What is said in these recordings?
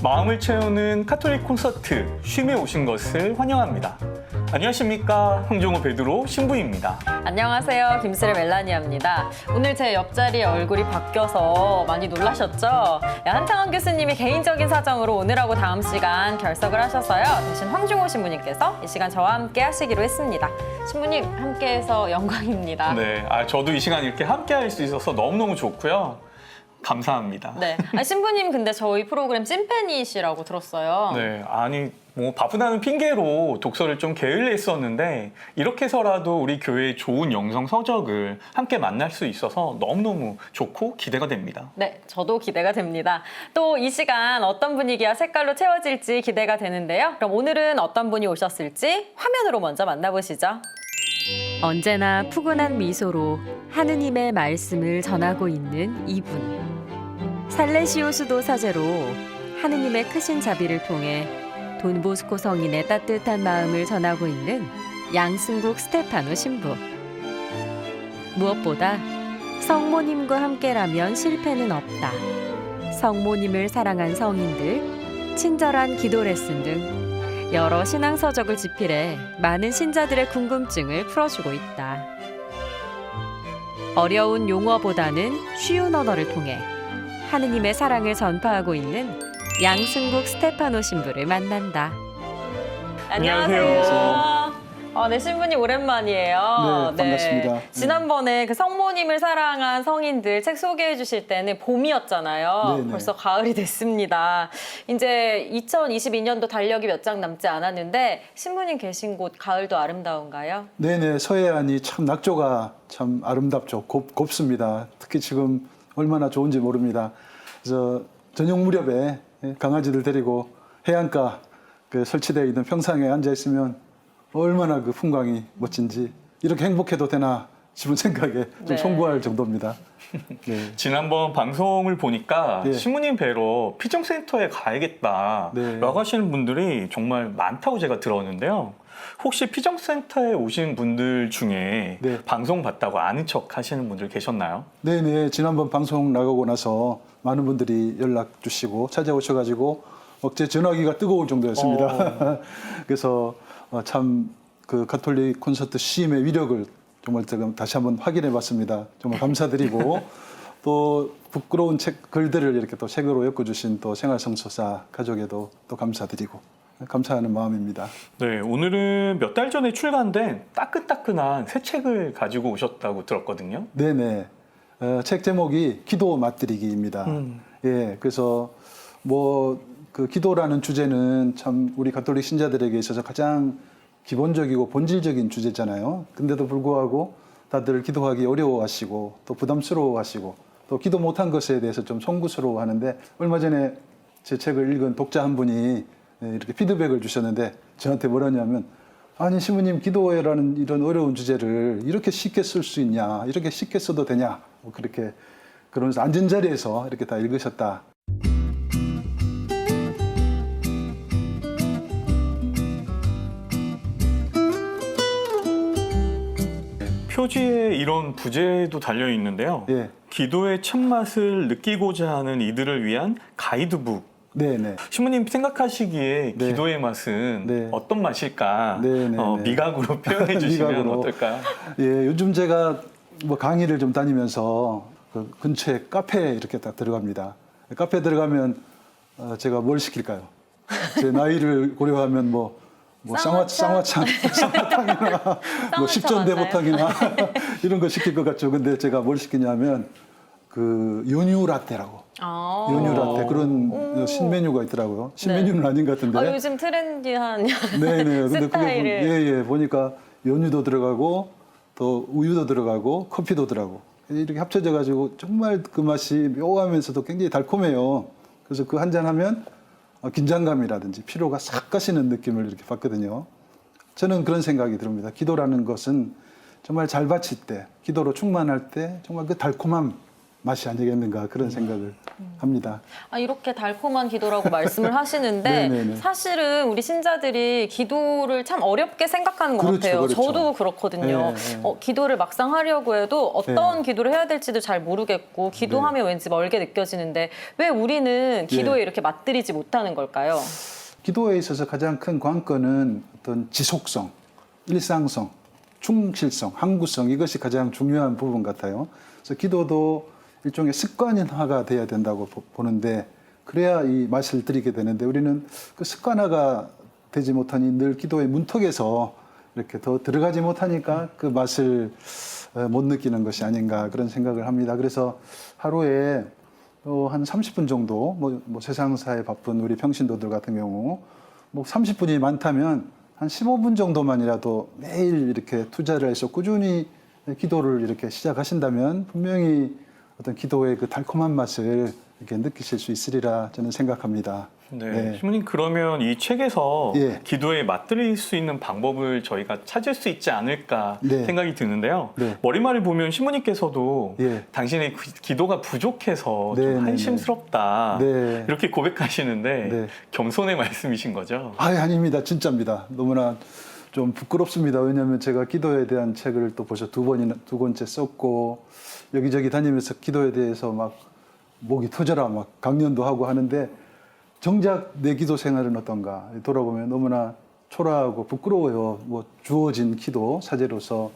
마음을 채우는 카톨릭 콘서트 쉼에 오신 것을 환영합니다. 안녕하십니까, 황종호 베드로 신부입니다. 안녕하세요, 김스레 멜라니아입니다. 오늘 제 옆자리에 얼굴이 바뀌어서 많이 놀라셨죠? 한창원 교수님이 개인적인 사정으로 오늘하고 다음 시간 결석을 하셔서요. 대신 황종호 신부님께서 이 시간 저와 함께 하시기로 했습니다. 신부님 함께해서 영광입니다. 네, 저도 이 시간 이렇게 함께 할 수 있어서 너무너무 좋고요. 감사합니다. 네, 신부님 근데 저희 프로그램 찐팬이시라고 들었어요. 네, 뭐 바쁘다는 핑계로 독서를 좀 게을리 했었는데 이렇게 해서라도 우리 교회의 좋은 영성 서적을 함께 만날 수 있어서 너무너무 좋고 기대가 됩니다. 네, 저도 기대가 됩니다. 또 이 시간 어떤 분위기와 색깔로 채워질지 기대가 되는데요. 그럼 오늘은 어떤 분이 오셨을지 화면으로 먼저 만나보시죠. 언제나 푸근한 미소로 하느님의 말씀을 전하고 있는 이분. 살레시오 수도 사제로 하느님의 크신 자비를 통해 돈보스코 성인의 따뜻한 마음을 전하고 있는 양승국 스테파노 신부. 무엇보다 성모님과 함께라면 실패는 없다. 성모님을 사랑한 성인들, 친절한 기도 레슨 등 여러 신앙 서적을 집필해 많은 신자들의 궁금증을 풀어주고 있다. 어려운 용어보다는 쉬운 언어를 통해 하느님의 사랑을 전파하고 있는 양승국 스테파노 신부를 만난다. 안녕하세요. 네, 신부님 오랜만이에요. 네, 반갑습니다. 지난번에 그 성모님을 사랑한 성인들 책 소개해 주실 때는 봄이었잖아요. 네네. 벌써 가을이 됐습니다. 이제 2022년도 달력이 몇 장 남지 않았는데 신부님 계신 곳 가을도 아름다운가요? 네네, 서해안이 참 낙조가 참 아름답죠. 곱습니다. 특히 지금 얼마나 좋은지 모릅니다. 그래서 저녁 무렵에 강아지들 데리고 해안가 설치되어 있는 평상에 앉아 있으면 얼마나 그 풍광이 멋진지 이렇게 행복해도 되나 싶은 생각에 좀 네. 송구할 정도입니다. 네. 지난번 방송을 보니까 예. 신부님 뵈러 피정센터에 가야겠다 네. 라고 하시는 분들이 정말 많다고 제가 들었는데요. 혹시 피정센터에 오신 분들 중에 네. 방송 봤다고 아는 척 하시는 분들 계셨나요? 네네, 지난번 방송 나가고 나서 많은 분들이 연락 주시고 찾아오셔가지고 어째 전화기가 뜨거울 정도였습니다. 그래서 참 그 가톨릭 콘서트 시임의 위력을 정말 지금 다시 한번 확인해 봤습니다. 정말 감사드리고 또 부끄러운 글들을 이렇게 또 책으로 엮어주신 또 생활성서사 가족에도 또 감사드리고 감사하는 마음입니다. 네, 오늘은 몇 달 전에 출간된 따끈따끈한 새 책을 가지고 오셨다고 들었거든요. 네네. 책 제목이 기도 맛들이기입니다. 예, 그래서 뭐 그 기도라는 주제는 참 우리 가톨릭 신자들에게 있어서 가장 기본적이고 본질적인 주제잖아요. 근데도 불구하고 다들 기도하기 어려워하시고 또 부담스러워하시고 또 기도 못한 것에 대해서 좀 송구스러워하는데 얼마 전에 제 책을 읽은 독자 한 분이 이렇게 피드백을 주셨는데 저한테 뭐라냐면 아니 신부님 기도라는 이런 어려운 주제를 이렇게 쉽게 쓸 수 있냐 이렇게 쉽게 써도 되냐 뭐 그렇게 그러면서 앉은 자리에서 이렇게 다 읽으셨다. 표지에 이런 부제도 달려 있는데요. 예. 기도의 참맛을 느끼고자 하는 이들을 위한 가이드북. 네네. 신부님 생각하시기에 네. 기도의 맛은 네. 어떤 맛일까? 네. 미각으로 표현해 주시면 미각으로. 어떨까요? 예, 요즘 제가 뭐 강의를 좀 다니면서 그 근처에 카페에 이렇게 딱 들어갑니다. 카페 들어가면 제가 뭘 시킬까요? 제 나이를 고려하면 쌍화탕이나 뭐 십전대보탕이나 이런 거 시킬 것 같죠. 근데 제가 뭘 시키냐면 그 연유 라떼라고. 연유 라떼 그런 신메뉴가 있더라고요. 신메뉴는 아닌 것 같은데. 요즘 트렌디한 네네. 근데 스타일을. 그게 보니까 연유도 들어가고 또 우유도 들어가고 커피도 들어가고 이렇게 합쳐져 가지고 정말 그 맛이 묘하면서도 굉장히 달콤해요. 그래서 그 한 잔 하면 긴장감이라든지 피로가 싹 가시는 느낌을 이렇게 받거든요. 저는 그런 생각이 듭니다. 기도라는 것은 정말 잘 바칠 때, 기도로 충만할 때 정말 그 달콤함 맛이 아니겠는가 그런 생각을 합니다. 이렇게 달콤한 기도라고 말씀을 하시는데 네네네. 사실은 우리 신자들이 기도를 참 어렵게 생각하는 것 그렇죠, 같아요. 그렇죠. 저도 그렇거든요. 네. 기도를 막상 하려고 해도 어떤 기도를 해야 될지도 잘 모르겠고 기도하면 왠지 멀게 느껴지는데 왜 우리는 기도에 이렇게 맞들이지 못하는 걸까요? 기도에 있어서 가장 큰 관건은 어떤 지속성, 일상성, 충실성, 항구성 이것이 가장 중요한 부분 같아요. 그래서 기도도 일종의 습관화가 돼야 된다고 보는데 그래야 이 맛을 들이게 되는데 우리는 그 습관화가 되지 못하니 늘 기도의 문턱에서 이렇게 더 들어가지 못하니까 그 맛을 못 느끼는 것이 아닌가 그런 생각을 합니다. 그래서 하루에 한 30분 정도 뭐 세상사에 바쁜 우리 평신도들 같은 경우 뭐 30분이 많다면 한 15분 정도만이라도 매일 이렇게 투자를 해서 꾸준히 기도를 이렇게 시작하신다면 분명히 어떤 기도의 그 달콤한 맛을 이렇게 느끼실 수 있으리라 저는 생각합니다. 네. 신부님 그러면 이 책에서 예. 기도에 맞들일 수 있는 방법을 저희가 찾을 수 있지 않을까 네. 생각이 드는데요. 네. 머리말을 보면 신부님께서도 예. 당신의 기도가 부족해서 네, 좀 네, 한심스럽다 네. 이렇게 고백하시는데 네. 겸손의 말씀이신 거죠? 아닙니다. 진짜입니다. 너무나 좀 부끄럽습니다. 왜냐하면 제가 기도에 대한 책을 또 벌써 두 번째 썼고 여기저기 다니면서 기도에 대해서 막 목이 터져라 막 강연도 하고 하는데 정작 내 기도 생활은 어떤가 돌아보면 너무나 초라하고 부끄러워요. 뭐 주어진 기도, 사제로서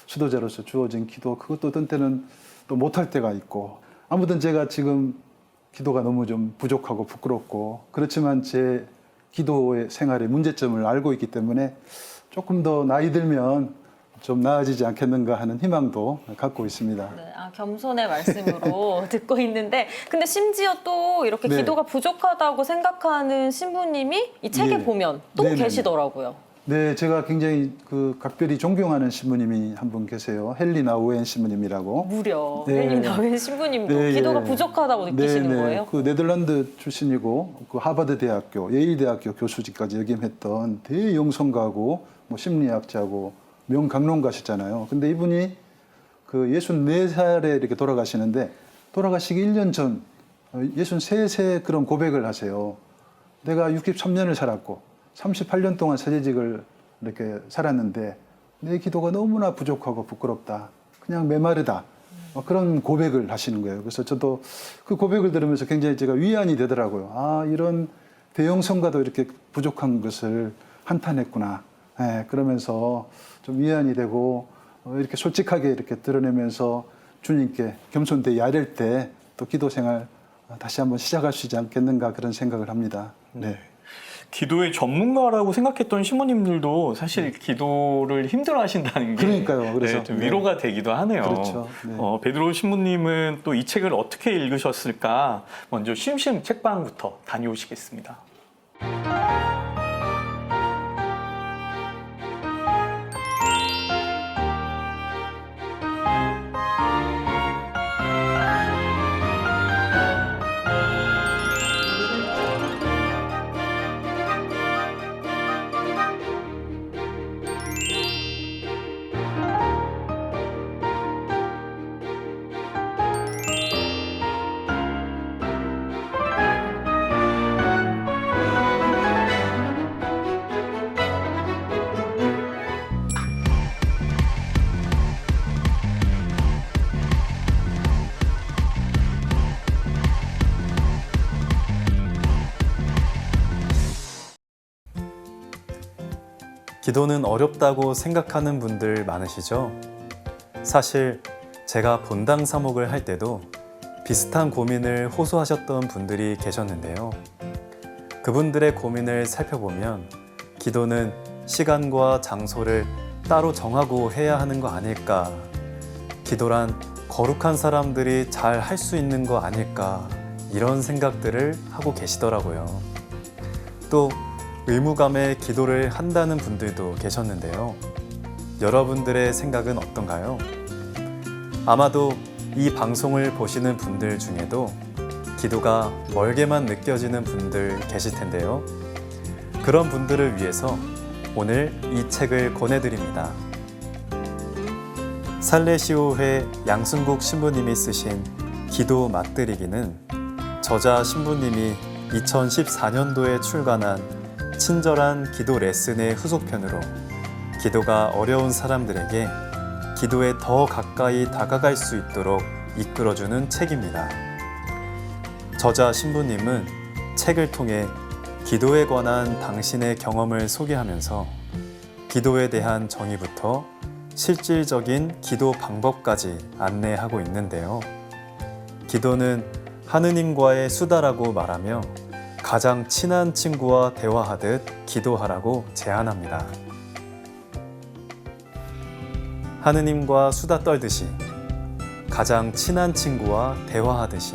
수도자로서 주어진 기도 그것도 어떤 때는 또 못할 때가 있고 아무튼 제가 지금 기도가 너무 좀 부족하고 부끄럽고 그렇지만 제 기도의 생활의 문제점을 알고 있기 때문에 조금 더 나이 들면 좀 나아지지 않겠는가 하는 희망도 갖고 있습니다. 네, 겸손의 말씀으로 듣고 있는데 근데 심지어 또 이렇게 네. 기도가 부족하다고 생각하는 신부님이 이 책에 네. 보면 또 네네네. 계시더라고요. 네, 제가 굉장히 각별히 존경하는 신부님이 한 분 계세요. 헬리나 오웬 신부님이라고. 무려 네. 헬린 나웬 신부님도 네, 기도가 예. 부족하다고 느끼시는 네, 네. 거예요? 그 네덜란드 출신이고 그 하버드 대학교, 예일 대학교 교수직까지 역임했던 대영성가고 뭐 심리학자고 명강론가시잖아요. 근데 이분이 그 64살에 이렇게 돌아가시는데 돌아가시기 1년 전 63세 그런 고백을 하세요. 내가 63년을 살았고 38년 동안 사제직을 이렇게 살았는데 내 기도가 너무나 부족하고 부끄럽다. 그냥 메마르다. 그런 고백을 하시는 거예요. 그래서 저도 그 고백을 들으면서 굉장히 제가 위안이 되더라고요. 이런 대형 성가도 이렇게 부족한 것을 한탄했구나. 그러면서 좀 위안이 되고 이렇게 솔직하게 이렇게 드러내면서 주님께 겸손되이 아랠 때 또 기도 생활 다시 한번 시작할 수 있지 않겠는가 그런 생각을 합니다. 네. 기도의 전문가라고 생각했던 신부님들도 사실 기도를 힘들어하신다는 게 그러니까요. 그래서 좀 위로가 되기도 하네요. 그렇죠. 네. 베드로 신부님은 또 이 책을 어떻게 읽으셨을까? 먼저 심심 책방부터 다녀오시겠습니다. 기도는 어렵다고 생각하는 분들 많으시죠? 사실 제가 본당 사목을 할 때도 비슷한 고민을 호소하셨던 분들이 계셨는데요. 그분들의 고민을 살펴보면 기도는 시간과 장소를 따로 정하고 해야 하는 거 아닐까? 기도란 거룩한 사람들이 잘 할 수 있는 거 아닐까? 이런 생각들을 하고 계시더라고요. 또 의무감에 기도를 한다는 분들도 계셨는데요. 여러분들의 생각은 어떤가요? 아마도 이 방송을 보시는 분들 중에도 기도가 멀게만 느껴지는 분들 계실 텐데요. 그런 분들을 위해서 오늘 이 책을 권해드립니다. 살레시오회 양순국 신부님이 쓰신 기도 맛들이기는 저자 신부님이 2014년도에 출간한 친절한 기도 레슨의 후속편으로 기도가 어려운 사람들에게 기도에 더 가까이 다가갈 수 있도록 이끌어주는 책입니다. 저자 신부님은 책을 통해 기도에 관한 당신의 경험을 소개하면서 기도에 대한 정의부터 실질적인 기도 방법까지 안내하고 있는데요. 기도는 하느님과의 수다라고 말하며 가장 친한 친구와 대화하듯 기도하라고 제안합니다. 하느님과 수다 떨듯이 가장 친한 친구와 대화하듯이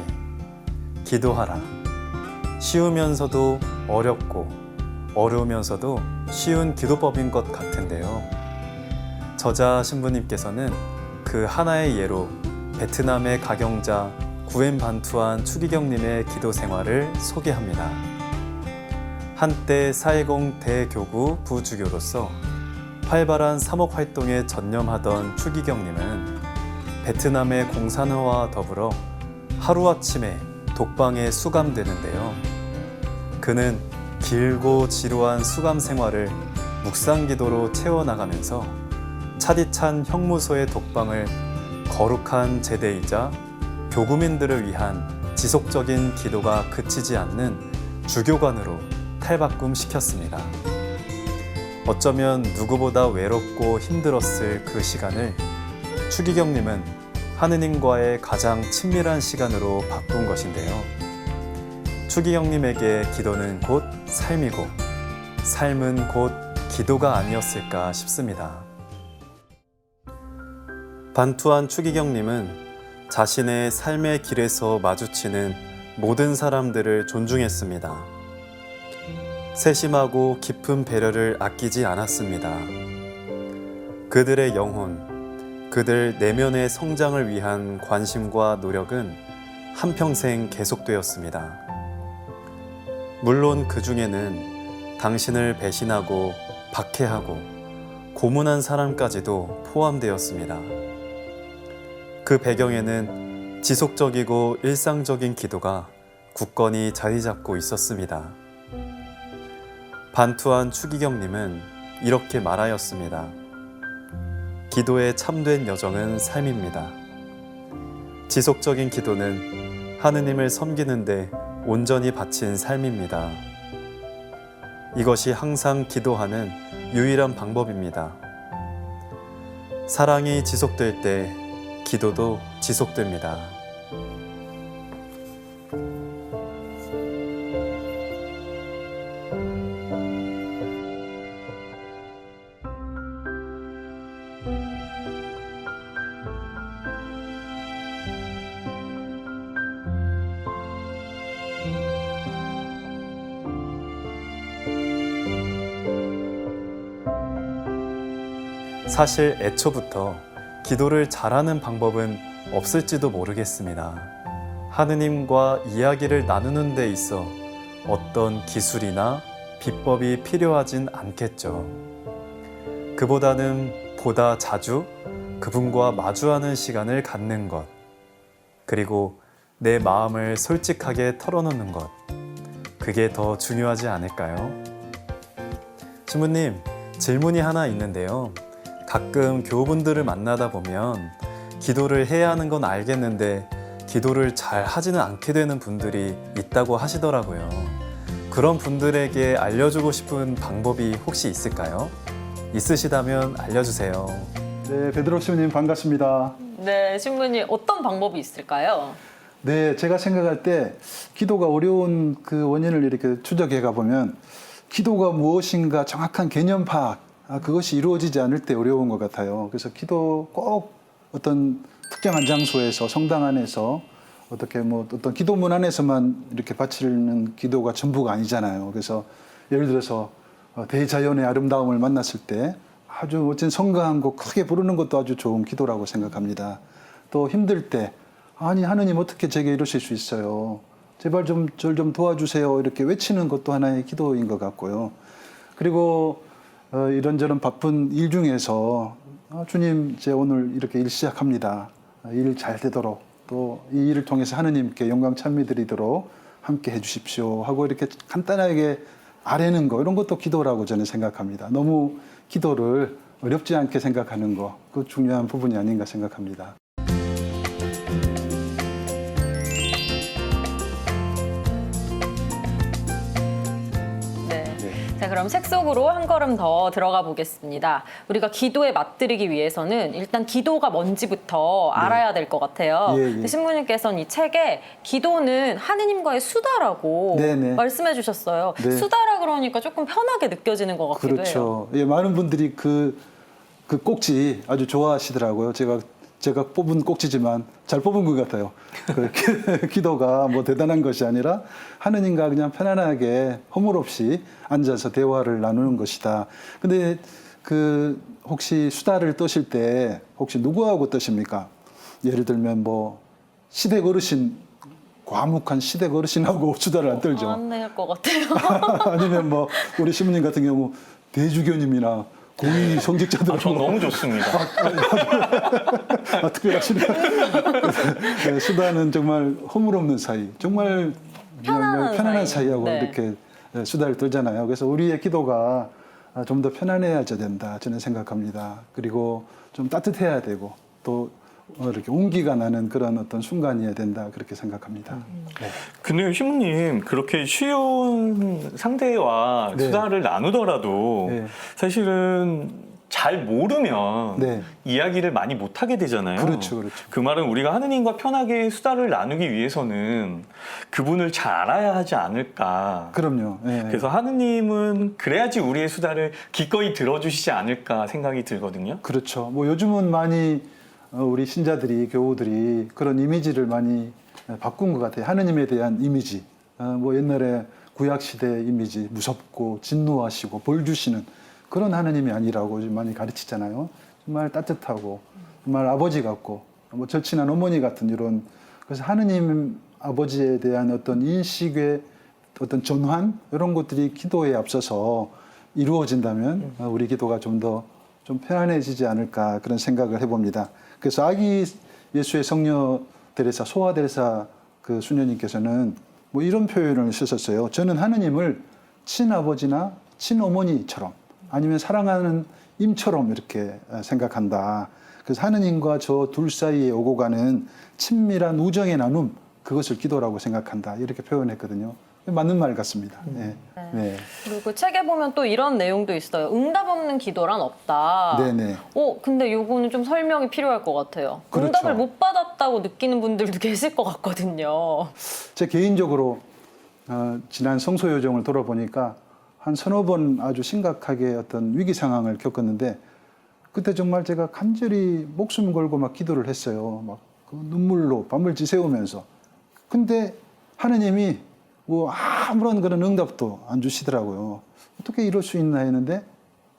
기도하라. 쉬우면서도 어렵고 어려우면서도 쉬운 기도법인 것 같은데요. 저자 신부님께서는 그 하나의 예로 베트남의 가경자 구엔 반투안 추기경님의 기도 생활을 소개합니다. 한때 사회공 대교구 부주교로서 활발한 사목 활동에 전념하던 추기경님은 베트남의 공산화와 더불어 하루아침에 독방에 수감되는데요. 그는 길고 지루한 수감 생활을 묵상기도로 채워나가면서 차디찬 형무소의 독방을 거룩한 제대이자 교구민들을 위한 지속적인 기도가 그치지 않는 주교관으로 탈바꿈시켰습니다. 어쩌면 누구보다 외롭고 힘들었을 그 시간을 추기경님은 하느님과의 가장 친밀한 시간으로 바꾼 것인데요. 추기경님에게 기도는 곧 삶이고 삶은 곧 기도가 아니었을까 싶습니다. 반투안 추기경님은 자신의 삶의 길에서 마주치는 모든 사람들을 존중했습니다. 세심하고 깊은 배려를 아끼지 않았습니다. 그들의 영혼, 그들 내면의 성장을 위한 관심과 노력은 한평생 계속되었습니다. 물론 그 중에는 당신을 배신하고 박해하고 고문한 사람까지도 포함되었습니다. 그 배경에는 지속적이고 일상적인 기도가 굳건히 자리 잡고 있었습니다. 반투안 추기경님은 이렇게 말하였습니다. 기도의 참된 여정은 삶입니다. 지속적인 기도는 하느님을 섬기는데 온전히 바친 삶입니다. 이것이 항상 기도하는 유일한 방법입니다. 사랑이 지속될 때 기도도 지속됩니다. 사실 애초부터 기도를 잘하는 방법은 없을지도 모르겠습니다. 하느님과 이야기를 나누는 데 있어 어떤 기술이나 비법이 필요하진 않겠죠. 그보다는 보다 자주 그분과 마주하는 시간을 갖는 것, 그리고 내 마음을 솔직하게 털어놓는 것, 그게 더 중요하지 않을까요? 신부님, 질문이 하나 있는데요. 가끔 교우분들을 만나다 보면 기도를 해야 하는 건 알겠는데 기도를 잘 하지는 않게 되는 분들이 있다고 하시더라고요. 그런 분들에게 알려주고 싶은 방법이 혹시 있을까요? 있으시다면 알려주세요. 네, 베드로 신부님 반갑습니다. 네, 신부님 어떤 방법이 있을까요? 네, 제가 생각할 때 기도가 어려운 그 원인을 이렇게 추적해 가보면 기도가 무엇인가 정확한 개념 파악, 그것이 이루어지지 않을 때 어려운 것 같아요. 그래서 기도 꼭 어떤 특정한 장소에서 성당 안에서 어떻게 뭐 어떤 기도문 안에서만 이렇게 바치는 기도가 전부가 아니잖아요. 그래서 예를 들어서 대자연의 아름다움을 만났을 때 아주 멋진 성가한 곡 크게 부르는 것도 아주 좋은 기도라고 생각합니다. 또 힘들 때 아니 하느님 어떻게 제게 이러실 수 있어요. 제발 좀 절 좀 도와주세요. 이렇게 외치는 것도 하나의 기도인 것 같고요. 그리고 이런저런 바쁜 일 중에서 주님 이제 오늘 이렇게 일 시작합니다. 일 잘 되도록 또 이 일을 통해서 하느님께 영광 찬미드리도록 함께 해주십시오 하고 이렇게 간단하게 아뢰는 거 이런 것도 기도라고 저는 생각합니다. 너무 기도를 어렵지 않게 생각하는 거 그 중요한 부분이 아닌가 생각합니다. 자, 그럼 책 속으로 한 걸음 더 들어가 보겠습니다. 우리가 기도에 맞들이기 위해서는 일단 기도가 뭔지부터 알아야 될 것 같아요. 예, 예. 근데 신부님께서는 이 책에 기도는 하느님과의 수다라고 네, 네. 말씀해 주셨어요. 네. 수다라 그러니까 조금 편하게 느껴지는 것 같기도 해요. 그렇죠. 예, 많은 분들이 그 꼭지 아주 좋아하시더라고요. 제가 뽑은 꼭지지만 잘 뽑은 것 같아요. 그 기도가 뭐 대단한 것이 아니라 하느님과 그냥 편안하게 허물 없이 앉아서 대화를 나누는 것이다. 근데 그 혹시 수다를 떠실 때 혹시 누구하고 떠십니까? 예를 들면 뭐 시댁 어르신, 과묵한 시댁 어르신하고 수다를 안 떨죠. 안 될 것 같아요. 아니면 뭐 우리 신부님 같은 경우 대주교님이나 고위 성직자들 전 너무 좋습니다. 특별하시네. 네, 수다는 정말 허물 없는 사이, 정말 편안한 사이하고 네. 이렇게 수다를 떨잖아요. 그래서 우리의 기도가 좀 더 편안해야 된다 저는 생각합니다. 그리고 좀 따뜻해야 되고 또 이렇게 온기가 나는 그런 어떤 순간이어야 된다 그렇게 생각합니다. 네. 근데 신부님 그렇게 쉬운 상대와 네. 수다를 나누더라도 네. 사실은 잘 모르면 네. 이야기를 많이 못하게 되잖아요. 그렇죠, 그렇죠. 그 말은 우리가 하느님과 편하게 수다를 나누기 위해서는 그분을 잘 알아야 하지 않을까. 그럼요. 네. 그래서 하느님은 그래야지 우리의 수다를 기꺼이 들어주시지 않을까 생각이 들거든요. 그렇죠. 뭐 요즘은 많이 우리 신자들이 교우들이 그런 이미지를 많이 바꾼 것 같아요. 하느님에 대한 이미지. 뭐 옛날에 구약 시대 이미지 무섭고 진노하시고 벌 주시는 그런 하느님이 아니라고 좀 많이 가르치잖아요. 정말 따뜻하고 정말 아버지 같고 뭐 절친한 어머니 같은 이런 그래서 하느님 아버지에 대한 어떤 인식의 어떤 전환 이런 것들이 기도에 앞서서 이루어진다면 우리 기도가 좀 더 좀 편안해지지 않을까 그런 생각을 해봅니다. 그래서 아기 예수의 성녀 데레사 소아 데레사 그 수녀님께서는 뭐 이런 표현을 쓰셨어요. 저는 하느님을 친아버지나 친어머니처럼 아니면 사랑하는 임처럼 이렇게 생각한다. 그래서 하느님과 저 둘 사이에 오고 가는 친밀한 우정의 나눔 그것을 기도라고 생각한다. 이렇게 표현했거든요. 맞는 말 같습니다. 네. 네. 그리고 책에 보면 또 이런 내용도 있어요. 응답 없는 기도란 없다. 네네. 근데 요거는 좀 설명이 필요할 것 같아요. 그렇죠. 응답을 못 받았다고 느끼는 분들도 계실 것 같거든요. 제 개인적으로 지난 성소요정을 돌아보니까 한 서너 번 아주 심각하게 어떤 위기 상황을 겪었는데 그때 정말 제가 간절히 목숨 걸고 막 기도를 했어요. 막 그 눈물로 밤을 지새우면서. 근데 하느님이 뭐 아무런 그런 응답도 안 주시더라고요. 어떻게 이럴 수 있나 했는데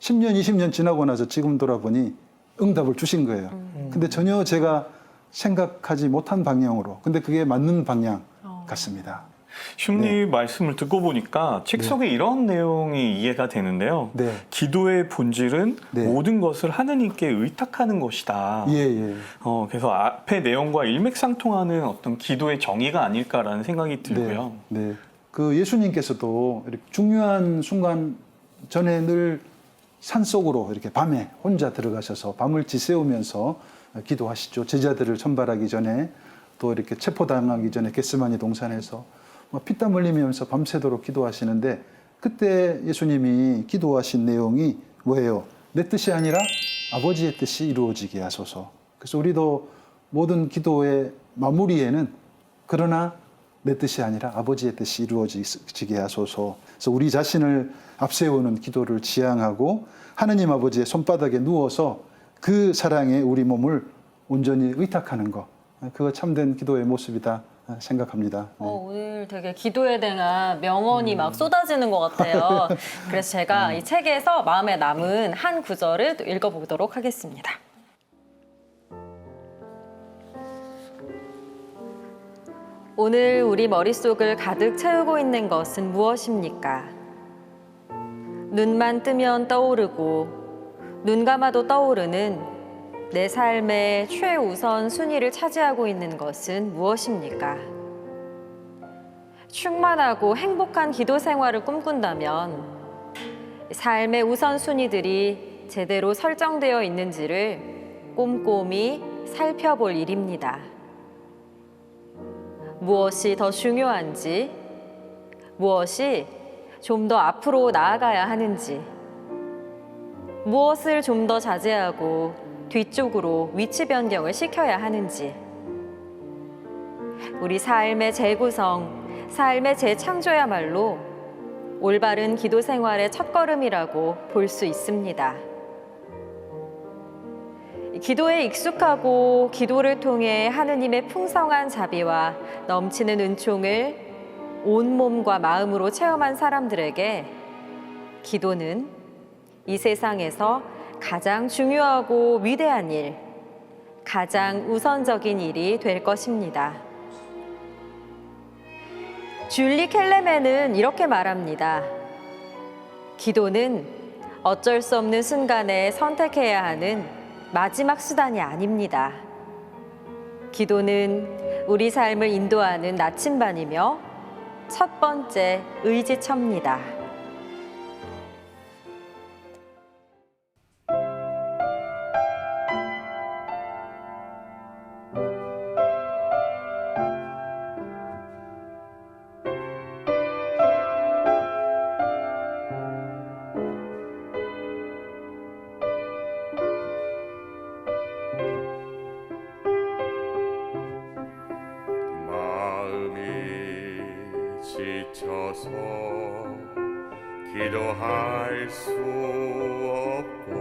10년, 20년 지나고 나서 지금 돌아보니 응답을 주신 거예요. 근데 전혀 제가 생각하지 못한 방향으로. 근데 그게 맞는 방향 같습니다. 신부님 말씀을 듣고 보니까 책 속에 이런 내용이 이해가 되는데요. 네. 기도의 본질은 네. 모든 것을 하느님께 의탁하는 것이다. 예, 예. 그래서 앞의 내용과 일맥상통하는 어떤 기도의 정의가 아닐까라는 생각이 들고요. 네, 네. 그 예수님께서도 이렇게 중요한 순간 전에 늘 산속으로 이렇게 밤에 혼자 들어가셔서 밤을 지새우면서 기도하시죠. 제자들을 선발하기 전에 또 이렇게 체포당하기 전에 겟세마니 동산에서 피땀 흘리면서 밤새도록 기도하시는데 그때 예수님이 기도하신 내용이 뭐예요? 내 뜻이 아니라 아버지의 뜻이 이루어지게 하소서. 그래서 우리도 모든 기도의 마무리에는 그러나 내 뜻이 아니라 아버지의 뜻이 이루어지게 하소서. 그래서 우리 자신을 앞세우는 기도를 지향하고 하느님 아버지의 손바닥에 누워서 그 사랑에 우리 몸을 온전히 의탁하는 것. 그거 참된 기도의 모습이다 생각합니다. 네. 오늘 되게 기도에 대한 명언이 막 쏟아지는 것 같아요. 그래서 제가 이 책에서 마음에 남은 한 구절을 또 읽어보도록 하겠습니다. 오늘 우리 머릿속을 가득 채우고 있는 것은 무엇입니까? 눈만 뜨면 떠오르고 눈 감아도 떠오르는 내 삶의 최우선 순위를 차지하고 있는 것은 무엇입니까? 충만하고 행복한 기도 생활을 꿈꾼다면 삶의 우선순위들이 제대로 설정되어 있는지를 꼼꼼히 살펴볼 일입니다. 무엇이 더 중요한지, 무엇이 좀 더 앞으로 나아가야 하는지, 무엇을 좀 더 자제하고 뒤쪽으로 위치 변경을 시켜야 하는지, 우리 삶의 재구성, 삶의 재창조야말로 올바른 기도 생활의 첫걸음이라고 볼 수 있습니다. 기도에 익숙하고 기도를 통해 하느님의 풍성한 자비와 넘치는 은총을 온몸과 마음으로 체험한 사람들에게 기도는 이 세상에서 가장 중요하고 위대한 일, 가장 우선적인 일이 될 것입니다. 줄리 켈레멘은 이렇게 말합니다. 기도는 어쩔 수 없는 순간에 선택해야 하는 마지막 수단이 아닙니다. 기도는 우리 삶을 인도하는 나침반이며 첫 번째 의지처입니다. 지쳐서 기도할 수 없고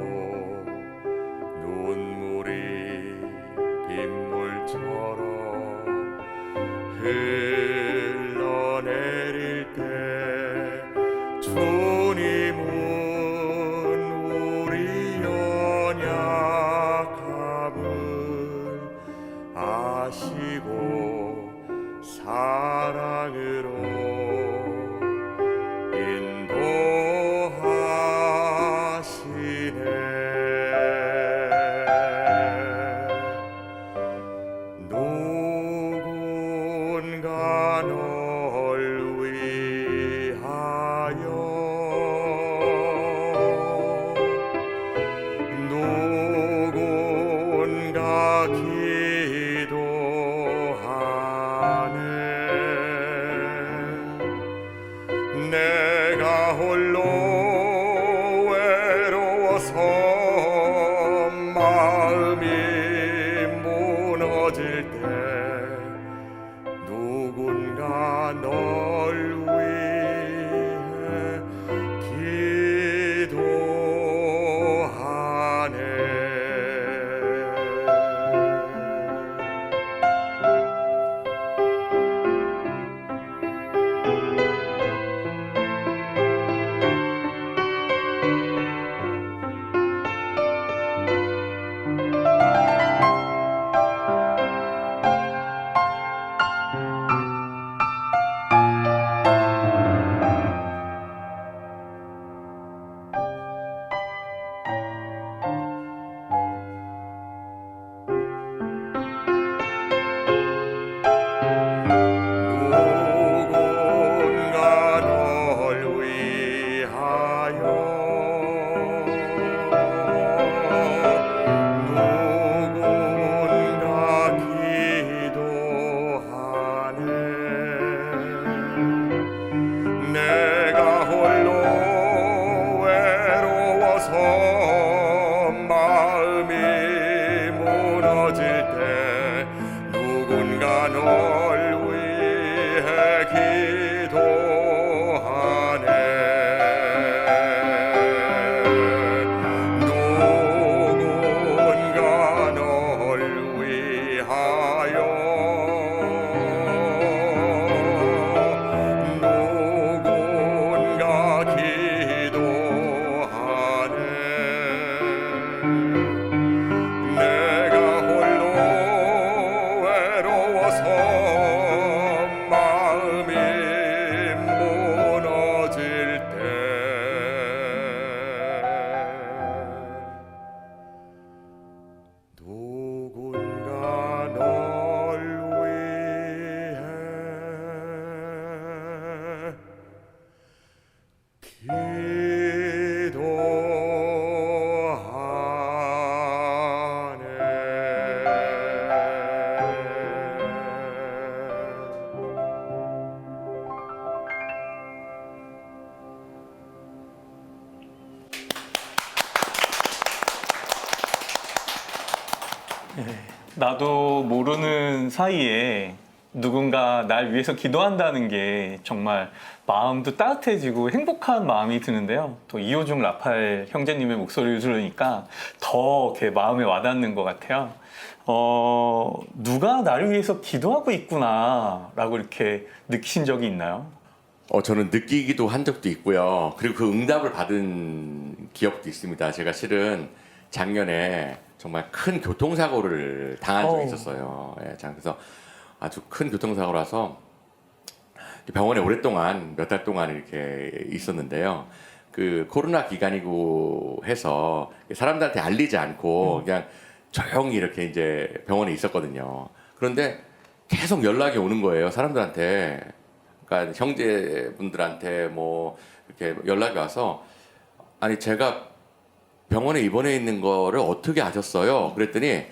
눈물이 빗물처럼 흘러내릴 때 주님은 우리 연약함을 아시고 사랑으로 인도하시네. 누군가 널 위하여 누군가 내가 홀로 외로워서 마음이 무너질 때 누군가 널 위해 기도하네. 나도 모르는 사이에 누군가 날 위해서 기도한다는 게 정말 마음도 따뜻해지고 행복한 마음이 드는데요. 또 이호중 라팔 형제님의 목소리를 들으니까 더 이렇게 마음에 와닿는 것 같아요. 누가 나를 위해서 기도하고 있구나라고 이렇게 느끼신 적이 있나요? 저는 느끼기도 한 적도 있고요. 그리고 그 응답을 받은 기억도 있습니다. 제가 실은 작년에 정말 큰 교통사고를 당한 적이 있었어요. 예, 그래서 아주 큰 교통사고라서 병원에 오랫동안 몇 달 동안 이렇게 있었는데요. 그 코로나 기간이고 해서 사람들한테 알리지 않고 그냥 조용히 이렇게 이제 병원에 있었거든요. 그런데 계속 연락이 오는 거예요, 사람들한테. 그러니까 형제분들한테 뭐 이렇게 연락이 와서 아니 제가 병원에 입원해 있는 거를 어떻게 아셨어요? 그랬더니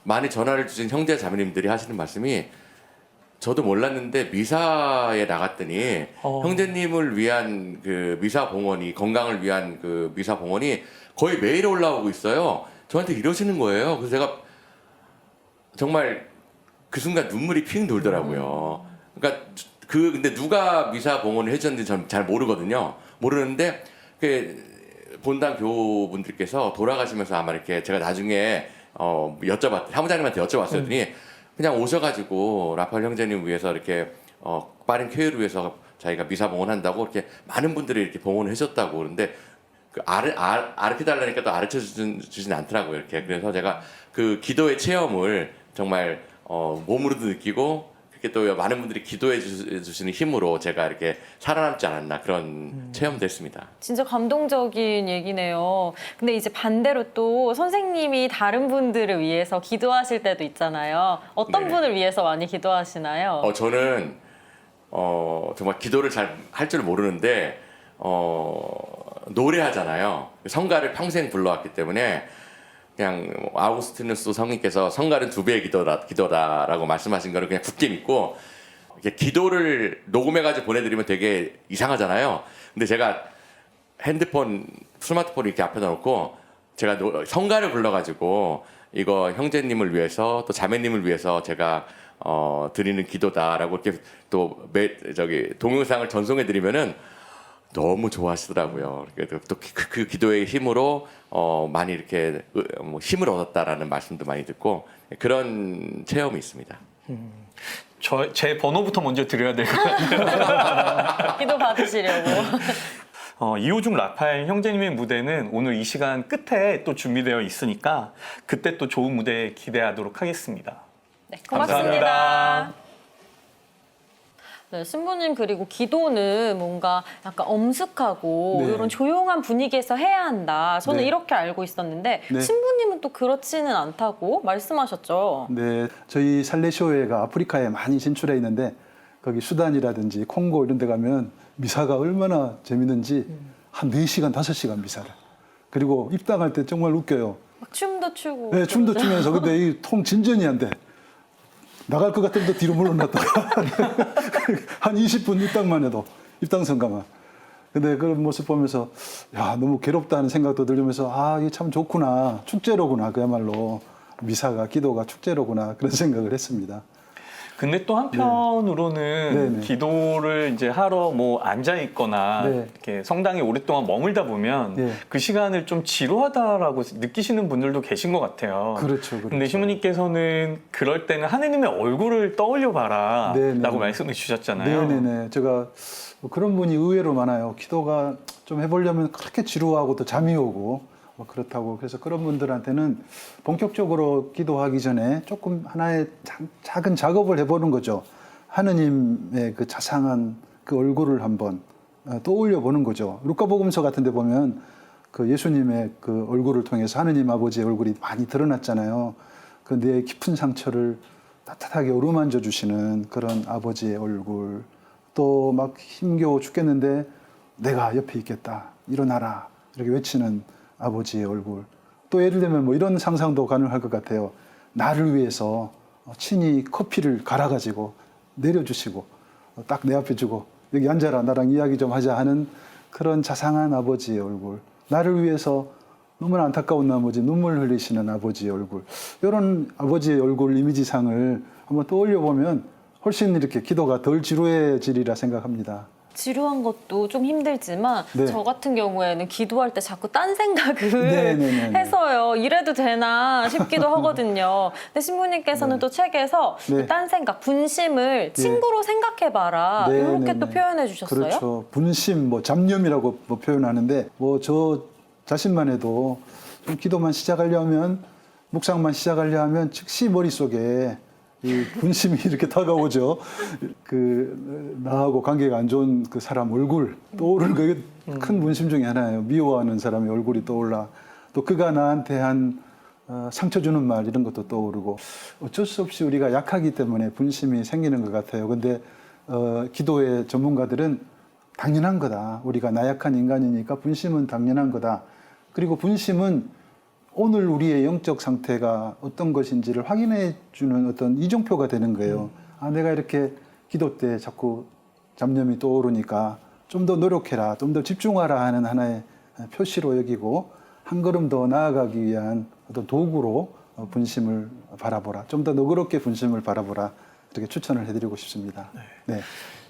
많이 전화를 주신 형제 자매님들이 하시는 말씀이 저도 몰랐는데 미사에 나갔더니 형제님을 위한 그 미사 봉헌이 건강을 위한 그 미사 봉헌이 거의 매일 올라오고 있어요. 저한테 이러시는 거예요. 그래서 제가 정말 그 순간 눈물이 핑 돌더라고요. 그러니까 근데 누가 미사 봉헌을 해줬는지 저는 잘 모르거든요. 모르는데 그 본당 교우분들께서 돌아가시면서 아마 이렇게 제가 나중에 사무장님한테 여쭤봤더니 그냥 오셔가지고 라팔 형제님 위해서 이렇게 빠른 쾌유를 위해서 자기가 미사 봉헌한다고 이렇게 많은 분들이 이렇게 봉헌을 해줬다고. 그런데 그 아르켜 달라니까 또 가르쳐 주진 않더라고요. 이렇게. 그래서 제가 그 기도의 체험을 정말 몸으로도 느끼고 그렇게 또 많은 분들이 기도해 주시는 힘으로 제가 이렇게 살아남지 않았나 그런 체험도 했습니다. 진짜 감동적인 얘기네요. 근데 이제 반대로 또 선생님이 다른 분들을 위해서 기도하실 때도 있잖아요. 어떤 네. 분을 위해서 많이 기도하시나요? 저는 정말 기도를 잘 할 줄 모르는데 노래하잖아요. 성가를 평생 불러왔기 때문에 그냥 아우구스티누스 성님께서 성가는 2배의 기도다라고 말씀하신 거를 그냥 굳게 믿고 이렇게 기도를 녹음해가지고 보내드리면 되게 이상하잖아요. 근데 제가 스마트폰을 이렇게 앞에다 놓고 제가 성가를 불러가지고 이거 형제님을 위해서 또 자매님을 위해서 제가 드리는 기도다라고 이렇게 또 동영상을 전송해드리면은 너무 좋아하시더라고요. 또 그 기도의 힘으로 많이 이렇게 힘을 얻었다라는 말씀도 많이 듣고 그런 체험이 있습니다. 제 번호부터 먼저 드려야 될 것 같아요. 기도 받으시려고. 이호중 라팔 형제님의 무대는 오늘 이 시간 끝에 또 준비되어 있으니까 그때 또 좋은 무대 기대하도록 하겠습니다. 네, 고맙습니다. 감사합니다. 네, 신부님 그리고 기도는 뭔가 약간 엄숙하고 네. 이런 조용한 분위기에서 해야 한다. 저는 네. 이렇게 알고 있었는데 네. 신부님은 또 그렇지는 않다고 말씀하셨죠. 네, 저희 살레시오회가 아프리카에 많이 진출해 있는데 거기 수단이라든지 콩고 이런 데 가면 미사가 얼마나 재밌는지 한 4시간, 5시간 미사를. 그리고 입당할 때 정말 웃겨요. 막 춤도 추고. 네, 춤도 그러죠. 추면서 근데 이 통 진전이 안 돼. 나갈 것 같으면 또 뒤로 물러났다가 한 20분 입당만 해도 입당 선가만. 근데 그런 모습 보면서 야 너무 괴롭다는 생각도 들면서 아 이게 참 좋구나 축제로구나 그야말로 미사가 기도가 축제로구나 그런 생각을 했습니다. 근데 또 한편으로는 네. 네. 기도를 이제 하러 뭐 앉아 있거나 네. 이렇게 성당에 오랫동안 머물다 보면 네. 그 시간을 좀 지루하다라고 느끼시는 분들도 계신 것 같아요. 그렇죠. 근데 신부님께서는 그럴 때는 하느님의 얼굴을 떠올려 봐라 네, 네, 라고 네. 말씀해 주셨잖아요. 네네네. 제가 뭐 그런 분이 의외로 많아요. 기도가 좀 해보려면 그렇게 지루하고 또 잠이 오고 뭐 그렇다고. 그래서 그런 분들한테는 본격적으로 기도하기 전에 조금 하나의 작은 작업을 해보는 거죠. 하느님의 그 자상한 그 얼굴을 한번 떠올려 보는 거죠. 루카복음서 같은 데 보면 그 예수님의 그 얼굴을 통해서 하느님 아버지의 얼굴이 많이 드러났잖아요. 그 내 깊은 상처를 따뜻하게 어루만져 주시는 그런 아버지의 얼굴. 또 막 힘겨워 죽겠는데 내가 옆에 있겠다. 일어나라. 이렇게 외치는 아버지의 얼굴. 또 예를 들면 뭐 이런 상상도 가능할 것 같아요. 나를 위해서 친히 커피를 갈아가지고 내려주시고 딱 내 앞에 주고 여기 앉아라 나랑 이야기 좀 하자 하는 그런 자상한 아버지의 얼굴. 나를 위해서 너무나 안타까운 나머지 눈물 흘리시는 아버지의 얼굴, 이런 아버지의 얼굴 이미지상을 한번 떠올려 보면 훨씬 이렇게 기도가 덜 지루해지리라 생각합니다. 지루한 것도 좀 힘들지만 네. 저 같은 경우에는 기도할 때 자꾸 딴 생각을 네네네네. 해서요. 이래도 되나 싶기도 하거든요. 근데 신부님께서는 또 책에서 네. 이 딴 생각, 분심을 친구로 생각해봐라 네, 이렇게 네, 또 네. 표현해 주셨어요. 그렇죠. 분심, 뭐 잡념이라고 뭐 표현하는데 뭐 저 자신만 해도 좀 기도만 시작하려면 묵상만 시작하려면 즉시 머릿속에 이 분심이 이렇게 다가오죠. 그 나하고 관계가 안 좋은 그 사람 얼굴 떠오르는 그게 큰 분심 중에 하나예요. 미워하는 사람의 얼굴이 떠올라. 또 그가 나한테 한 상처 주는 말 이런 것도 떠오르고 어쩔 수 없이 우리가 약하기 때문에 분심이 생기는 것 같아요. 근데 기도의 전문가들은 당연한 거다. 우리가 나약한 인간이니까 분심은 당연한 거다. 그리고 분심은 오늘 우리의 영적 상태가 어떤 것인지를 확인해 주는 어떤 이정표가 되는 거예요. 아, 내가 이렇게 기도 때 자꾸 잡념이 떠오르니까 좀 더 노력해라, 좀 더 집중하라 하는 하나의 표시로 여기고 한 걸음 더 나아가기 위한 어떤 도구로 분심을 바라보라. 좀 더 너그럽게 분심을 바라보라. 이렇게 추천을 해드리고 싶습니다. 네.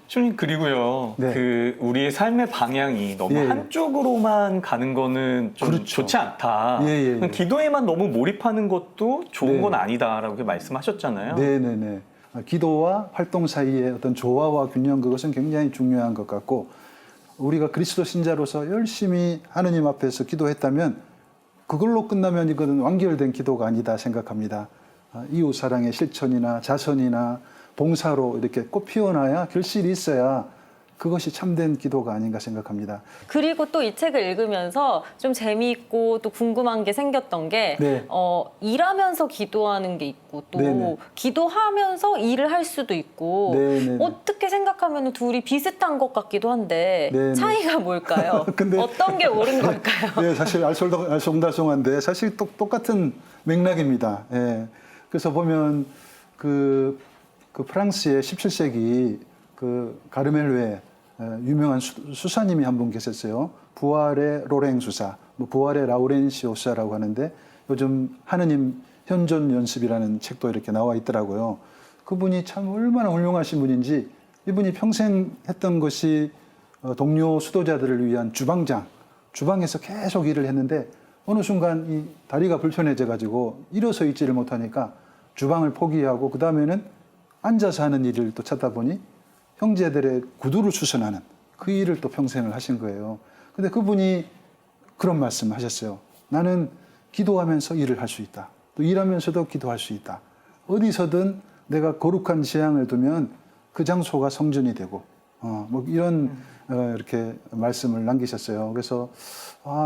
주님 그리고요. 네. 그 우리의 삶의 방향이 너무 예, 예. 한쪽으로만 가는 거는 좀 그렇죠. 좋지 않다. 예, 예, 예. 기도에만 너무 몰입하는 것도 좋은 네. 건 아니다라고 이렇게 말씀하셨잖아요. 네네네. 기도와 활동 사이의 어떤 조화와 균형 그것은 굉장히 중요한 것 같고 우리가 그리스도 신자로서 열심히 하느님 앞에서 기도했다면 그걸로 끝나면 이거는 완결된 기도가 아니다 생각합니다. 이웃 사랑의 실천이나 자선이나 봉사로 이렇게 꽃 피어나야 결실이 있어야 그것이 참된 기도가 아닌가 생각합니다. 그리고 또 이 책을 읽으면서 좀 재미있고 또 궁금한 게 생겼던 게 네. 일하면서 기도하는 게 있고 또 네네. 기도하면서 일을 할 수도 있고 네네네. 어떻게 생각하면 둘이 비슷한 것 같기도 한데 네네. 차이가 뭘까요? 근데- 어떤 게 옳은 걸까요? 네, 사실 알쏭달쏭한데 사실 똑같은 맥락입니다. 예. 그래서 보면 그 프랑스의 17세기 그 가르멜루에 유명한 수사님이 한 분 계셨어요. 부활의 로랭 수사, 뭐 부활의 라우렌시오 수사라고 하는데 요즘 하느님 현존 연습이라는 책도 이렇게 나와 있더라고요. 그분이 참 얼마나 훌륭하신 분인지 이분이 평생 했던 것이 동료 수도자들을 위한 주방에서 계속 일을 했는데 어느 순간 이 다리가 불편해져 가지고 일어서 있지를 못하니까 주방을 포기하고 그 다음에는 앉아서 하는 일을 또 찾다 보니 형제들의 구두를 수선하는 그 일을 또 평생을 하신 거예요. 근데 그분이 그런 말씀을 하셨어요. 나는 기도하면서 일을 할 수 있다. 또 일하면서도 기도할 수 있다. 어디서든 내가 거룩한 지향을 두면 그 장소가 성전이 되고 뭐 이런 이렇게 말씀을 남기셨어요. 그래서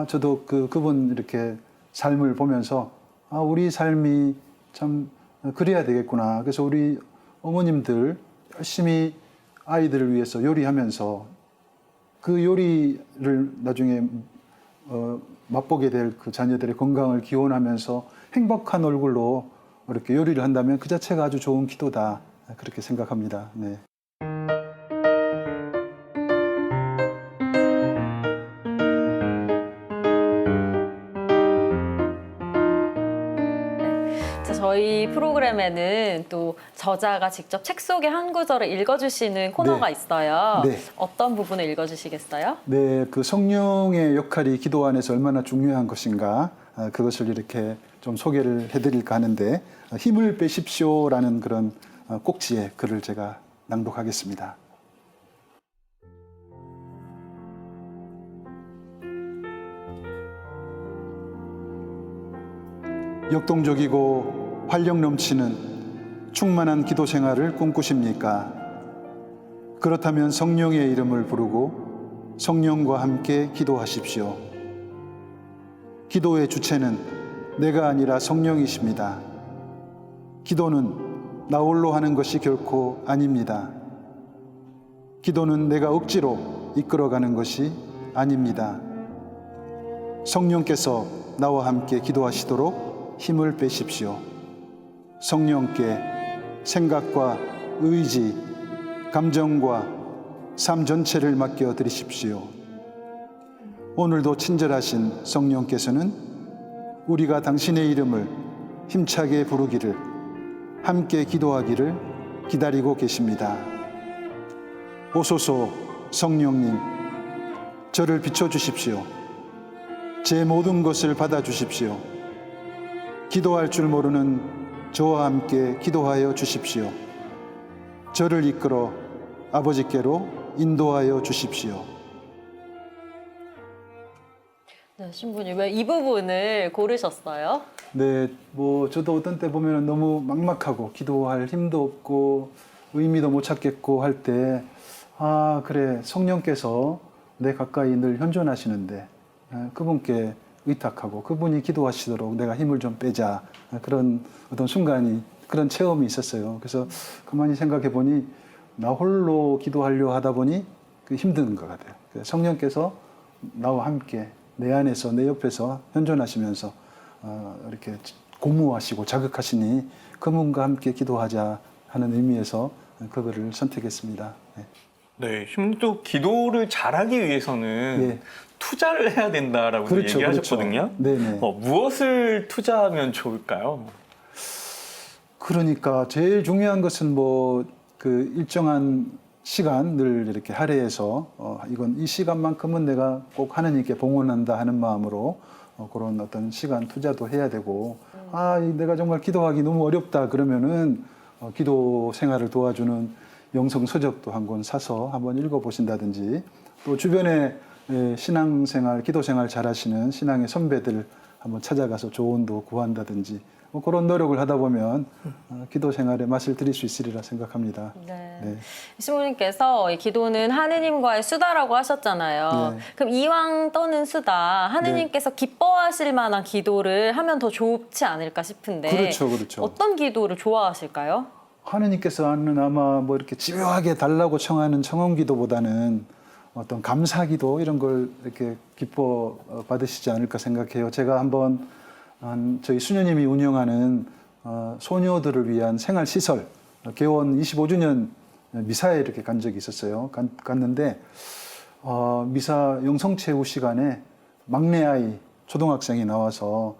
저도 그분 이렇게 삶을 보면서 우리 삶이 참 그래야 되겠구나. 그래서 우리 어머님들 열심히 아이들을 위해서 요리하면서 그 요리를 나중에 맛보게 될 그 자녀들의 건강을 기원하면서 행복한 얼굴로 이렇게 요리를 한다면 그 자체가 아주 좋은 기도다. 그렇게 생각합니다. 네. 저희 프로그램에는 또 저자가 직접 책 속의 한 구절을 읽어주시는 코너가 네. 있어요. 네. 어떤 부분을 읽어주시겠어요? 네, 그 성령의 역할이 기도 안에서 얼마나 중요한 것인가 그것을 이렇게 좀 소개를 해드릴까 하는데 힘을 빼십시오라는 그런 꼭지의 글을 제가 낭독하겠습니다. 역동적이고 활력 넘치는 충만한 기도 생활을 꿈꾸십니까? 그렇다면 성령의 이름을 부르고 성령과 함께 기도하십시오. 기도의 주체는 내가 아니라 성령이십니다. 기도는 나 홀로 하는 것이 결코 아닙니다. 기도는 내가 억지로 이끌어가는 것이 아닙니다. 성령께서 나와 함께 기도하시도록 힘을 빼십시오. 성령께 생각과 의지, 감정과 삶 전체를 맡겨 드리십시오. 오늘도 친절하신 성령께서는 우리가 당신의 이름을 힘차게 부르기를, 함께 기도하기를 기다리고 계십니다. 오소서 성령님, 저를 비춰주십시오. 제 모든 것을 받아주십시오. 기도할 줄 모르는 저와 함께 기도하여 주십시오. 저를 이끌어 아버지께로 인도하여 주십시오. 네, 신부님 왜 이 부분을 고르셨어요? 네, 뭐 저도 어떤 때 보면 너무 막막하고 기도할 힘도 없고 의미도 못 찾겠고 할 때, 아 그래, 성령께서 내 가까이 늘 현존하시는데 그분께 의탁하고 그분이 기도하시도록 내가 힘을 좀 빼자, 그런 어떤 순간이, 그런 체험이 있었어요. 그래서 가만히 생각해 보니 나 홀로 기도하려 하다 보니 그 힘든 것 같아요. 성령께서 나와 함께 내 안에서, 내 옆에서 현존하시면서 이렇게 고무하시고 자극하시니 그분과 함께 기도하자 하는 의미에서 그거를 선택했습니다. 네. 네, 신부님도 기도를 잘하기 위해서는 예. 투자를 해야 된다라고 그렇죠, 얘기하셨거든요. 그렇죠. 네네. 무엇을 투자하면 좋을까요? 그러니까 제일 중요한 것은 뭐 그 일정한 시간을 이렇게 할애해서 이건 이 시간만큼은 내가 꼭 하느님께 봉헌한다 하는 마음으로 그런 어떤 시간 투자도 해야 되고, 내가 정말 기도하기 너무 어렵다 그러면은 기도 생활을 도와주는 영성 서적도 한 권 사서 한번 읽어보신다든지, 또 주변에 신앙생활, 기도생활 잘하시는 신앙의 선배들 한번 찾아가서 조언도 구한다든지, 뭐 그런 노력을 하다 보면 기도 생활에 맛을 들일 수 있으리라 생각합니다. 네. 네. 신부님께서 이 기도는 하느님과의 수다라고 하셨잖아요. 네. 그럼 이왕 떠는 수다, 하느님께서 기뻐하실 만한 기도를 하면 더 좋지 않을까 싶은데, 그렇죠, 그렇죠. 어떤 기도를 좋아하실까요? 하느님께서는 아마 뭐 이렇게 집요하게 달라고 청하는 청원기도보다는 어떤 감사기도 이런 걸 이렇게 기뻐 받으시지 않을까 생각해요. 제가 한번 저희 수녀님이 운영하는 소녀들을 위한 생활시설 개원 25주년 미사에 이렇게 간 적이 있었어요. 갔는데 미사 영성체후 시간에 막내 아이 초등학생이 나와서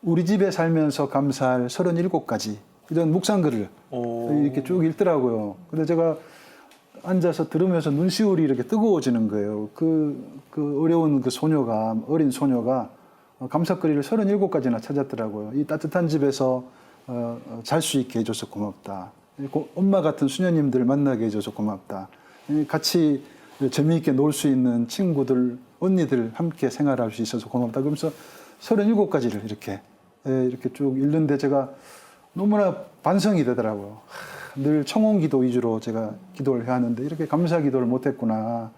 우리 집에 살면서 감사할 37가지 이런 묵상글을 이렇게 쭉 읽더라고요. 근데 제가 앉아서 들으면서 눈시울이 이렇게 뜨거워지는 거예요. 그 어려운 그 소녀가, 어린 소녀가 감사거리를 37가지나 찾았더라고요. 이 따뜻한 집에서 잘 수 있게 해줘서 고맙다. 그리고 엄마 같은 수녀님들 만나게 해줘서 고맙다. 같이 재미있게 놀 수 있는 친구들, 언니들 함께 생활할 수 있어서 고맙다. 그러면서 37가지를 이렇게 쭉 읽는데 제가 너무나 반성이 되더라고요. 늘 청혼기도 위주로 제가 기도를 해야 하는데 이렇게 감사 기도를 못했구나.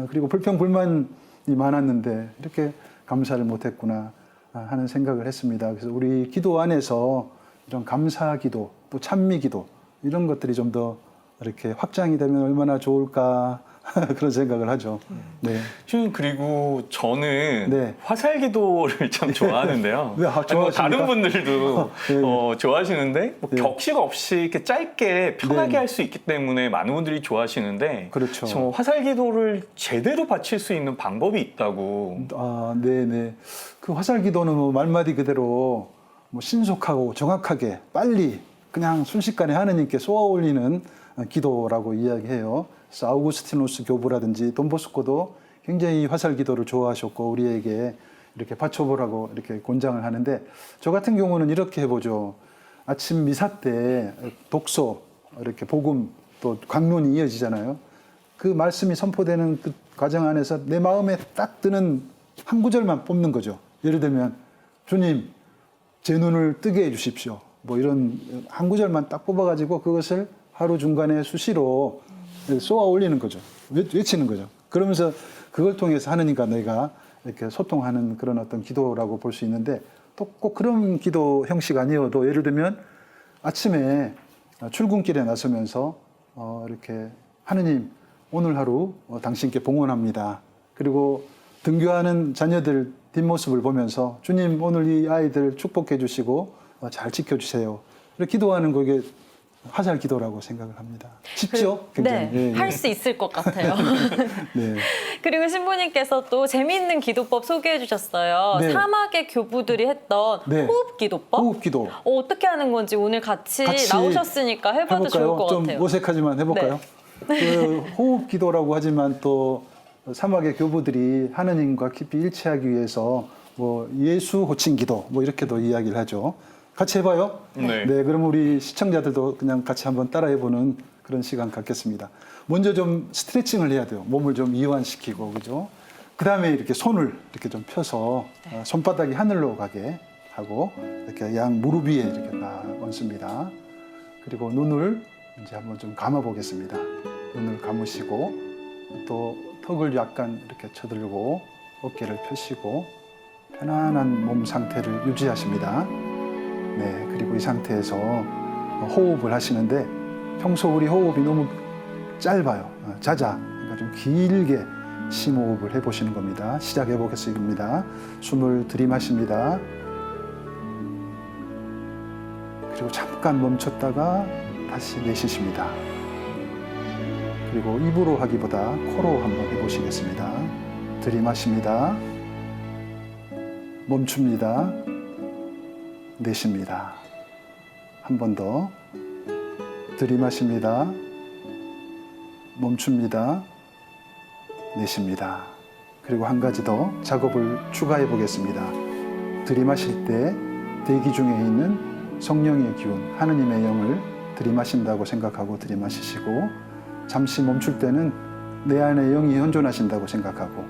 그리고 불평불만이 많았는데 이렇게 감사를 못했구나 하는 생각을 했습니다. 그래서 우리 기도 안에서 이런 감사 기도, 또 찬미 기도 이런 것들이 좀 더 이렇게 확장이 되면 얼마나 좋을까 그런 생각을 하죠. 네. 신부님, 그리고 저는 네. 화살 기도를 참 좋아하는데요. 네, 아니, 뭐 좋아하십니까? 다른 분들도 네. 좋아하시는데 뭐 네. 격식 없이 이렇게 짧게 편하게 네. 할 수 있기 때문에 많은 분들이 좋아하시는데, 그렇죠. 저 화살 기도를 제대로 바칠 수 있는 방법이 있다고. 네네. 그 화살 기도는 뭐 말마디 그대로 뭐 신속하고 정확하게 빨리 그냥 순식간에 하느님께 쏘아 올리는 기도라고 이야기해요. 그래서 아우구스티누스 교부라든지 돈보스코도 굉장히 화살 기도를 좋아하셨고 우리에게 이렇게 바쳐보라고 이렇게 권장을 하는데, 저 같은 경우는 이렇게 해보죠. 아침 미사 때 독서, 이렇게 복음 또 강론이 이어지잖아요. 그 말씀이 선포되는 그 과정 안에서 내 마음에 딱 드는 한 구절만 뽑는 거죠. 예를 들면 주님 제 눈을 뜨게 해주십시오. 뭐 이런 한 구절만 딱 뽑아가지고 그것을 하루 중간에 수시로 쏘아 올리는 거죠. 외치는 거죠. 그러면서 그걸 통해서 하느님과 내가 이렇게 소통하는 그런 어떤 기도라고 볼 수 있는데, 또 꼭 그런 기도 형식 아니어도 예를 들면 아침에 출근길에 나서면서 이렇게 하느님 오늘 하루 당신께 봉헌합니다. 그리고 등교하는 자녀들 뒷모습을 보면서 주님 오늘 이 아이들 축복해 주시고 잘 지켜주세요. 이렇게 기도하는 그게 화살 기도라고 생각을 합니다. 쉽죠? 굉장히. 네, 예, 예. 할 수 있을 것 같아요. 네. 그리고 신부님께서 또 재미있는 기도법 소개해 주셨어요. 네. 사막의 교부들이 했던 네. 호흡 기도법. 호흡 기도. 어떻게 하는 건지 오늘 같이 나오셨으니까 해봐도 좋을 것 좀 같아요. 어색하지만 해볼까요? 그 호흡 기도라고 하지만 또 사막의 교부들이 하느님과 깊이 일치하기 위해서 뭐 예수 호칭 기도 뭐 이렇게도 이야기를 하죠. 같이 해봐요. 네. 그럼 우리 시청자들도 그냥 같이 한번 따라해보는 그런 시간 갖겠습니다. 먼저 좀 스트레칭을 해야 돼요. 몸을 좀 이완시키고, 그죠? 그 다음에 이렇게 손을 이렇게 좀 펴서 손바닥이 하늘로 가게 하고 이렇게 양 무릎 위에 이렇게 딱 얹습니다. 그리고 눈을 이제 한번 좀 감아 보겠습니다. 눈을 감으시고 또 턱을 약간 이렇게 쳐들고 어깨를 펴시고 편안한 몸 상태를 유지하십니다. 네, 그리고 이 상태에서 호흡을 하시는데 평소 우리 호흡이 너무 짧아요. 자자, 그러니까 좀 길게 심호흡을 해보시는 겁니다. 시작해 보겠습니다. 숨을 들이마십니다. 그리고 잠깐 멈췄다가 다시 내쉬십니다. 그리고 입으로 하기보다 코로 한번 해보시겠습니다. 들이마십니다. 멈춥니다. 내쉽니다. 한 번 더. 들이마십니다. 멈춥니다. 내쉽니다. 그리고 한 가지 더 작업을 추가해 보겠습니다. 들이마실 때 대기 중에 있는 성령의 기운, 하느님의 영을 들이마신다고 생각하고 들이마시시고, 잠시 멈출 때는 내 안에 영이 현존하신다고 생각하고,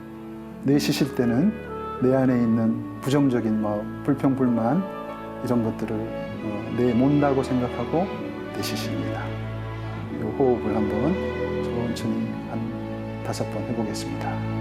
내쉬실 때는 내 안에 있는 부정적인 불평불만 이런 것들을 내몬다고 생각하고 내쉬십니다. 이 호흡을 한번 천천히 한 5번 해보겠습니다.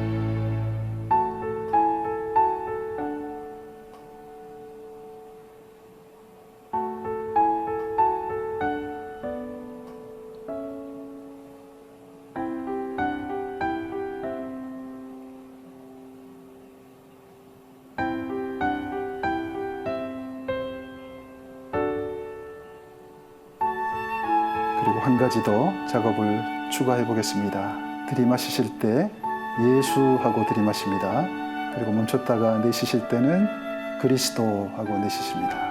그리고 한 가지 더 작업을 추가해 보겠습니다. 들이마시실 때 예수 하고 들이마십니다. 그리고 멈췄다가 내쉬실 때는 그리스도 하고 내쉬십니다.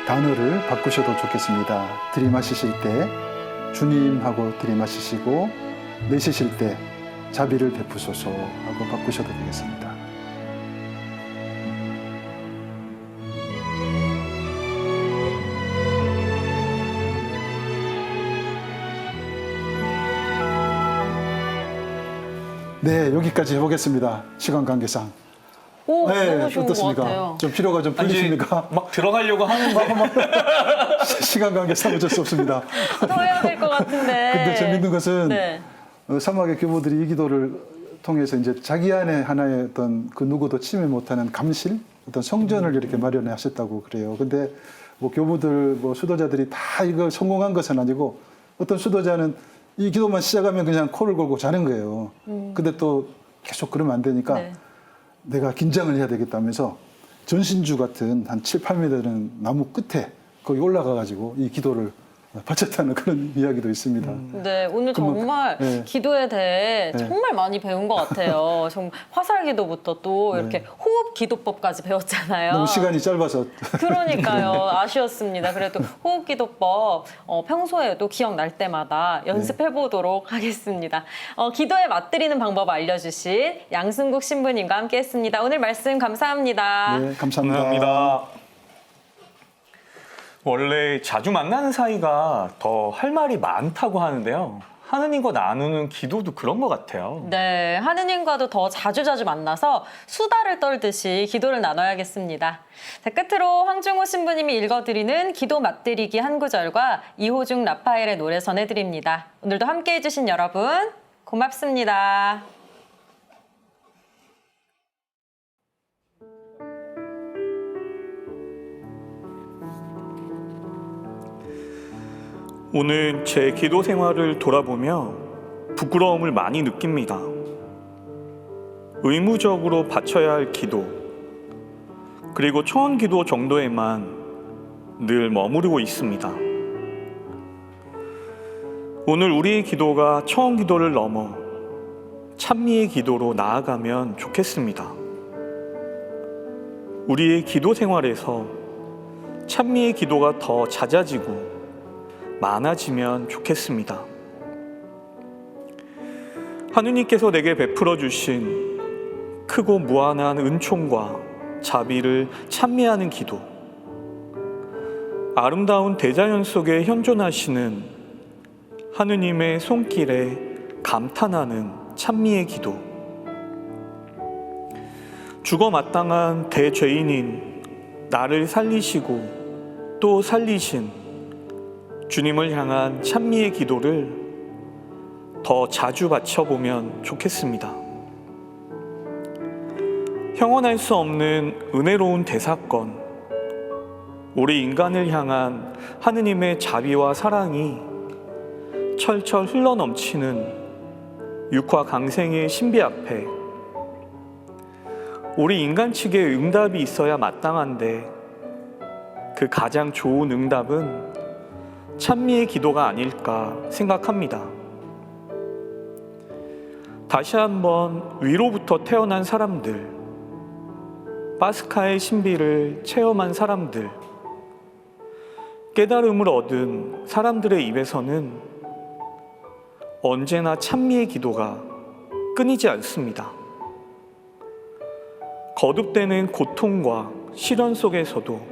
단어를 바꾸셔도 좋겠습니다. 들이마시실 때 주님 하고 들이마시시고, 내쉬실 때 자비를 베푸소서 하고 바꾸셔도 되겠습니다. 네, 여기까지 해보겠습니다. 시간 관계상. 오, 네, 너무 좋은 어떻습니까? 것 같아요. 좀 피로가 좀 풀리십니까? 막 들어가려고 하는데 시간 관계상 어쩔 수 없습니다. 더 해야 될 것 같은데. 근데 재밌는 것은 네. 사막의 교부들이 이 기도를 통해서 이제 자기 안에 하나의 어떤 그 누구도 침해 못하는 감실, 어떤 성전을 이렇게 마련해 하셨다고 그래요. 근데 뭐 교부들, 뭐 수도자들이 다 이거 성공한 것은 아니고, 어떤 수도자는 이 기도만 시작하면 그냥 코를 골고 자는 거예요. 근데 또 계속 그러면 안 되니까 네. 내가 긴장을 해야 되겠다면서 전신주 같은 한 7, 8m 되는 나무 끝에 거기 올라가가지고 이 기도를 바쳤다는 그런 이야기도 있습니다. 네, 오늘 그러면, 정말 네. 기도에 대해 네. 정말 많이 배운 것 같아요. 정말 화살 기도부터 또 네. 이렇게 호흡 기도법까지 배웠잖아요. 너무 시간이 짧아서 그러니까요. 아쉬웠습니다. 그래도 호흡 기도법 평소에도 기억날 때마다 연습해 보도록 하겠습니다. 기도에 맞들이는 방법 알려주신 양승국 신부님과 함께했습니다. 오늘 말씀 감사합니다. 네, 감사합니다. 감사합니다. 원래 자주 만나는 사이가 더 할 말이 많다고 하는데요. 하느님과 나누는 기도도 그런 것 같아요. 네, 하느님과도 더 자주자주 만나서 수다를 떨듯이 기도를 나눠야겠습니다. 자, 끝으로 황중호 신부님이 읽어드리는 기도 맞들이기 한 구절과 이호중 라파엘의 노래 전해드립니다. 오늘도 함께해 주신 여러분 고맙습니다. 오늘 제 기도 생활을 돌아보며 부끄러움을 많이 느낍니다. 의무적으로 바쳐야 할 기도, 그리고 초원 기도 정도에만 늘 머무르고 있습니다. 오늘 우리의 기도가 초원 기도를 넘어 찬미의 기도로 나아가면 좋겠습니다. 우리의 기도 생활에서 찬미의 기도가 더 잦아지고 많아지면 좋겠습니다. 하느님께서 내게 베풀어 주신 크고 무한한 은총과 자비를 찬미하는 기도, 아름다운 대자연 속에 현존하시는 하느님의 손길에 감탄하는 찬미의 기도, 죽어 마땅한 대죄인인 나를 살리시고 또 살리신 주님을 향한 찬미의 기도를 더 자주 바쳐보면 좋겠습니다. 형언할 수 없는 은혜로운 대사건, 우리 인간을 향한 하느님의 자비와 사랑이 철철 흘러넘치는 육화 강생의 신비 앞에 우리 인간 측의 응답이 있어야 마땅한데, 그 가장 좋은 응답은 찬미의 기도가 아닐까 생각합니다. 다시 한번 위로부터 태어난 사람들, 파스카의 신비를 체험한 사람들, 깨달음을 얻은 사람들의 입에서는 언제나 찬미의 기도가 끊이지 않습니다. 거듭되는 고통과 시련 속에서도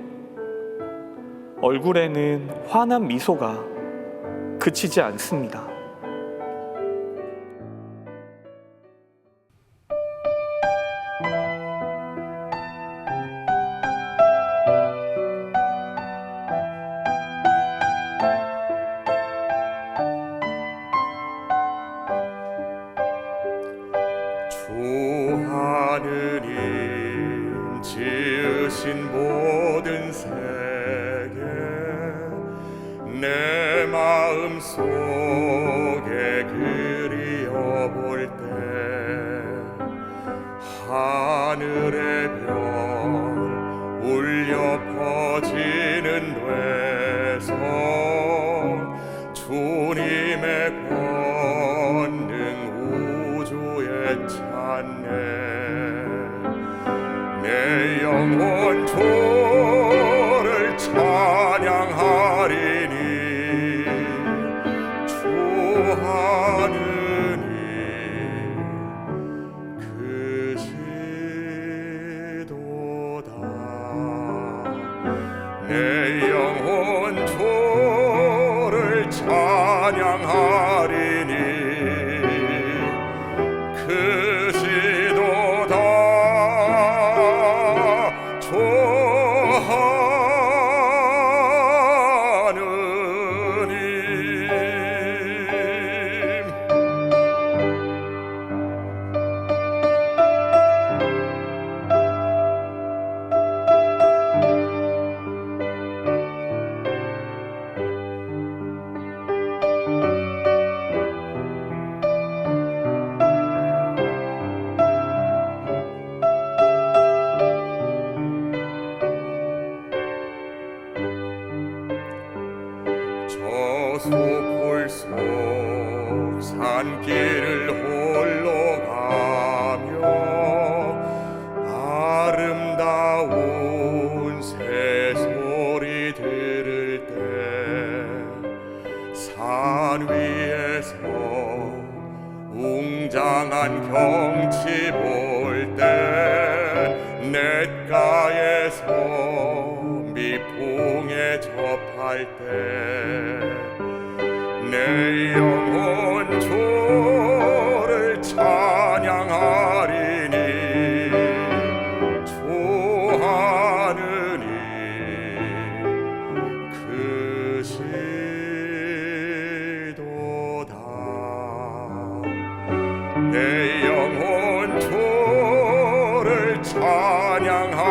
얼굴에는 환한 미소가 그치지 않습니다. 주 하느님 지으신 모든 세계 내 마음 속에 그리어볼 때 하늘의 별 울려 퍼지는 뇌성 주님의 권능 우주에 찬네 내 영혼 주를 찬양하리니 주 하느님 크시도다 내 영혼 주를 찬양하리니 크시도다 주 하느님 저 숲을 속 산길을 홀로 가며 아름다운 새소리 들을 때 산 위에서 웅장한 경치 볼 때 냇가에서 미풍에 접할 때 내 영혼 주를 찬양하리니 주 하느님 크시도다 내 영혼 주를 찬양하리니